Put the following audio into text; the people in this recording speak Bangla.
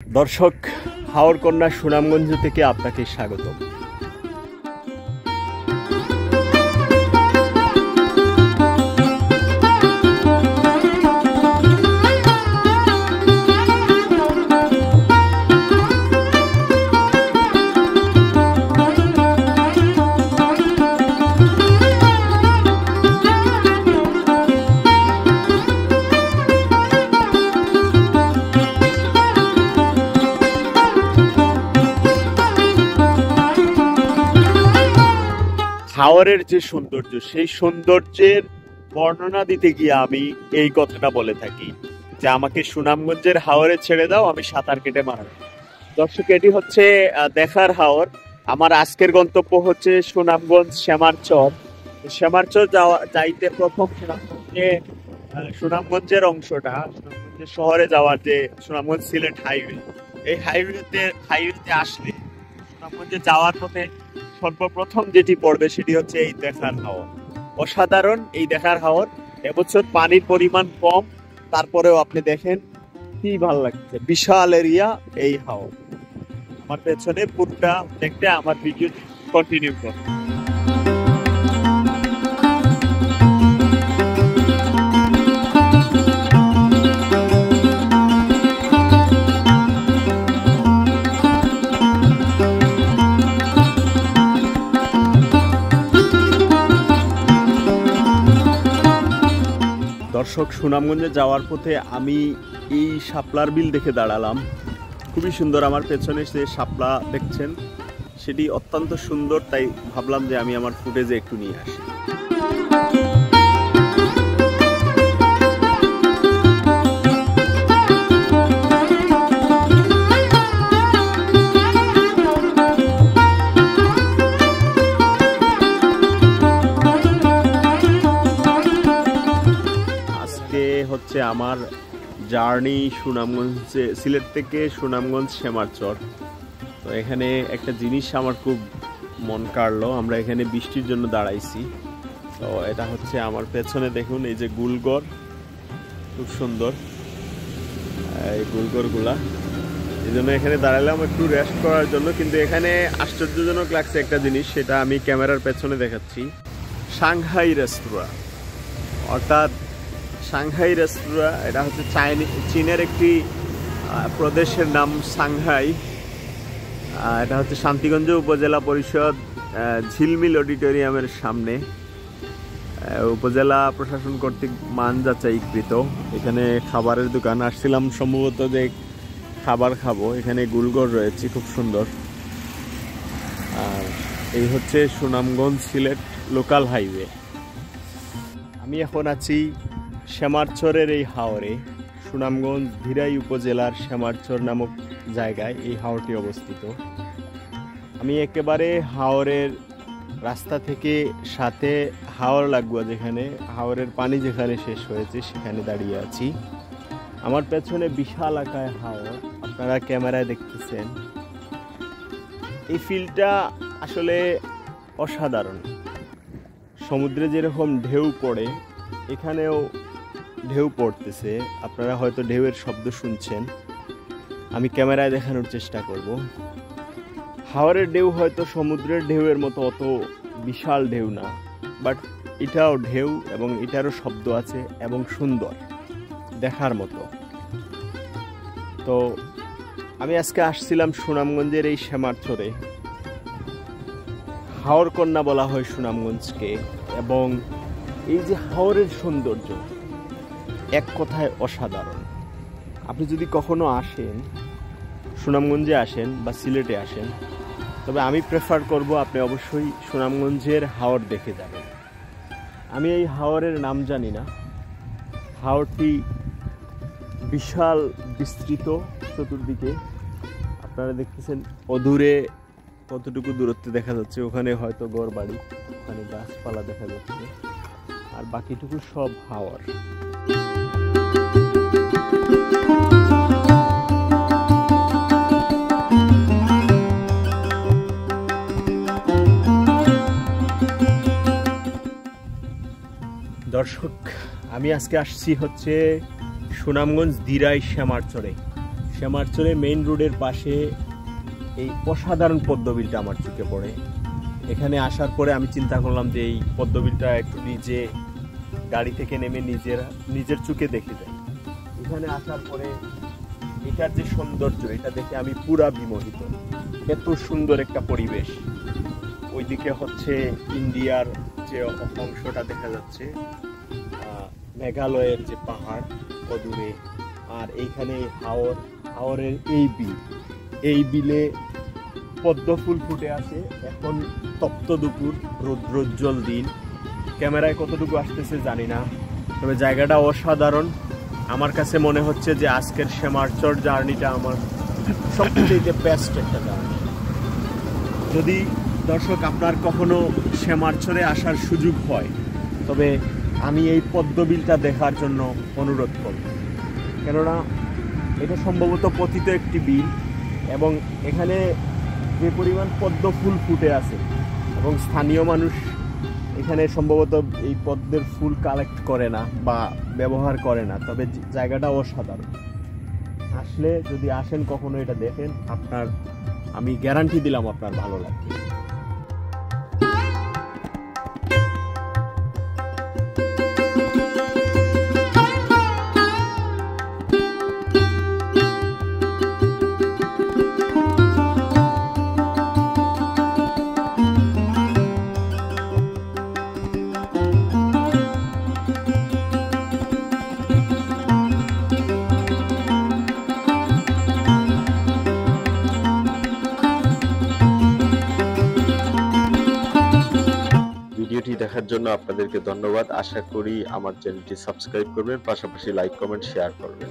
দর্শক, হাওরকন্যা সুনামগঞ্জ থেকে আপনাকে স্বাগত। হাওরের যে সৌন্দর্য, সেই সৌন্দর্যের বর্ণনা দিতে গিয়ে আমি এই কথাটা বলে থাকি যে আমাকে সুনামগঞ্জের হাওরে ছেড়ে দাও, আমি সাঁতার কেটে মারব। দর্শক, এটি হচ্ছে দেখার হাওর। আমার আজকের গন্তব্য হচ্ছে সুনামগঞ্জ শ্যামারচর। শ্যামারচর যাইতে প্রথম সুনামগঞ্জের অংশটা, সুনামগঞ্জের শহরে যাওয়ার যে সুনামগঞ্জ সিলেট হাইওয়ে, এই হাইওয়েতে আসলে সুনামগঞ্জে যাওয়ার পথে সর্বপ্রথম যেটি পড়বে সেটি হচ্ছে এই দেখার হাওর। অসাধারণ এই দেখার হাওর। এবছর পানির পরিমাণ কম, তারপরেও আপনি দেখেন কি ভালো লাগছে। বিশাল এরিয়া এই হাওর। আমার পেছনে পুরোটা দেখতে আমার ভিডিও কন্টিনিউ করুন। দর্শক, সুনামগঞ্জে যাওয়ার পথে আমি এই শাপলার বিল দেখে দাঁড়ালাম। খুবই সুন্দর। আমার পেছনে যে শাপলা দেখছেন সেটি অত্যন্ত সুন্দর, তাই ভাবলাম যে আমি আমার ফুটেজে একটু নিয়ে আসি। হচ্ছে আমার জার্নি সুনামগঞ্জে, সিলেট থেকে সুনামগঞ্জ শ্যামারচর। তো এখানে একটা জিনিস আমার খুব মন কাড়লো। আমরা এখানে বৃষ্টির জন্য দাঁড়াইছি। তো এটা হচ্ছে আমার পেছনে দেখুন, এই যে গুলগড়, খুব সুন্দর এই গুলগড়গুলা। এই জন্য এখানে দাঁড়ালাম একটু রেস্ট করার জন্য। কিন্তু এখানে আশ্চর্যজনক লাগছে একটা জিনিস, সেটা আমি ক্যামেরার পেছনে দেখাচ্ছি। সাংহাই রেস্তোরাঁ, অর্থাৎ সাংহাই রেস্তোরাঁ। এটা হচ্ছে চীনের একটি প্রদেশের নাম সাংহাই। এটা হচ্ছে শান্তিগঞ্জ উপজেলা পরিষদ ঝিলমিল অডিটোরিয়ামের সামনে। উপজেলা প্রশাসন কর্তৃক মান যাচাইকৃত। এখানে খাবারের দোকান। আসছিলাম সম্ভবত যে খাবার খাবো। এখানে গুলগড় রয়েছে, খুব সুন্দর। আর এই হচ্ছে সুনামগঞ্জ সিলেট লোকাল হাইওয়ে। আমি এখন আছি শ্যামারচরের এই হাওরে। সুনামগঞ্জ ধিরাই উপজেলার শ্যামারচর নামক জায়গায় এই হাওরটি অবস্থিত। আমি একেবারে হাওরের রাস্তা থেকে সাথে হাওর লাগোয়া, যেখানে হাওরের পানি যেখানে শেষ হয়েছে সেখানে দাঁড়িয়ে আছি। আমার পেছনে বিশাল আকায় হাওর, আপনারা ক্যামেরায় দেখতেছেন। এই ফিলটা আসলে অসাধারণ। সমুদ্রে যেরকম ঢেউ পড়ে, এখানেও ঢেউ পড়তেছে। আপনারা হয়তো ঢেউয়ের শব্দ শুনছেন, আমি ক্যামেরায় দেখানোর চেষ্টা করব। হাওরের ঢেউ হয়তো সমুদ্রের ঢেউয়ের মতো অত বিশাল ঢেউ না, বাট এটাও ঢেউ এবং এটারও শব্দ আছে এবং সুন্দর, দেখার মতো। তো আমি আজকে আসছিলাম সুনামগঞ্জের এই শ্যামারচরে। হাওরকন্যা বলা হয় সুনামগঞ্জকে। এবং এই যে হাওরের সৌন্দর্য, এক কথায় অসাধারণ। আপনি যদি কখনো আসেন, সুনামগঞ্জে আসেন বা সিলেটে আসেন, তবে আমি প্রেফার করব আপনি অবশ্যই সুনামগঞ্জের হাওর দেখে যাবেন। আমি এই হাওরের নাম জানি না। হাওরটি বিশাল বিস্তৃত চতুর্দিকে। আপনারা দেখতেছেন অদূরে কতটুকু দূরত্বে দেখা যাচ্ছে, ওখানে হয়তো ঘর বাড়ি, ওখানে গাছপালা দেখা যাচ্ছে, আর বাকিটুকু সব হাওর। দর্শক, আমি আজকে আসছি হচ্ছে সুনামগঞ্জ দিরাই শ্যামারচরে। শ্যামারচরে মেইন রোডের পাশে এই অসাধারণ পদ্মবিলটা আমার চোখে পড়ে। এখানে আসার পরে আমি চিন্তা করলাম যে এই পদ্মবিলটা একটু নিজে গাড়ি থেকে নেমে নিজের চোখে দেখে যাই। এখানে আসার পরে এটার যে সৌন্দর্য, এটা দেখে আমি পুরা বিমোহিত। এত সুন্দর একটা পরিবেশ। ওইদিকে হচ্ছে ইন্ডিয়ার যে অংশটা দেখা যাচ্ছে, মেঘালয়ের যে পাহাড় অদূরে, আর এইখানে হাওরের এই বিলে পদ্ম ফুল ফুটে আছে। এখন তপ্ত দুপুর, রৌদ্রোজ্জ্বল দিন, ক্যামেরায় কতটুকু আসতেছে জানি না, তবে জায়গাটা অসাধারণ। আমার কাছে মনে হচ্ছে যে আজকের শ্যামারচর জার্নিটা আমার সবথেকে বেস্ট একটা জার্নি। যদি দর্শক আপনার কখনো শ্যামারচরে আসার সুযোগ হয়, তবে আমি এই পদ্মবিলটা দেখার জন্য অনুরোধ করব। কেননা এটা সম্ভবত পতিত একটি বিল, এবং এখানে যে পরিমাণ পদ্ম ফুল ফুটে আছে, এবং স্থানীয় মানুষ এখানে সম্ভবত এই পদ্মের ফুল কালেক্ট করে না বা ব্যবহার করে না, তবে জায়গাটা অসাধারণ। আসলে যদি আসেন কখনো এটা দেখেন, আমি গ্যারান্টি দিলাম আপনার ভালো লাগবে। ভিডিওটি দেখার জন্য আপনাদেরকে ধন্যবাদ। আশা করি আমার চ্যানেলটি সাবস্ক্রাইব করবেন, পাশাপাশি লাইক, কমেন্ট, শেয়ার করবেন।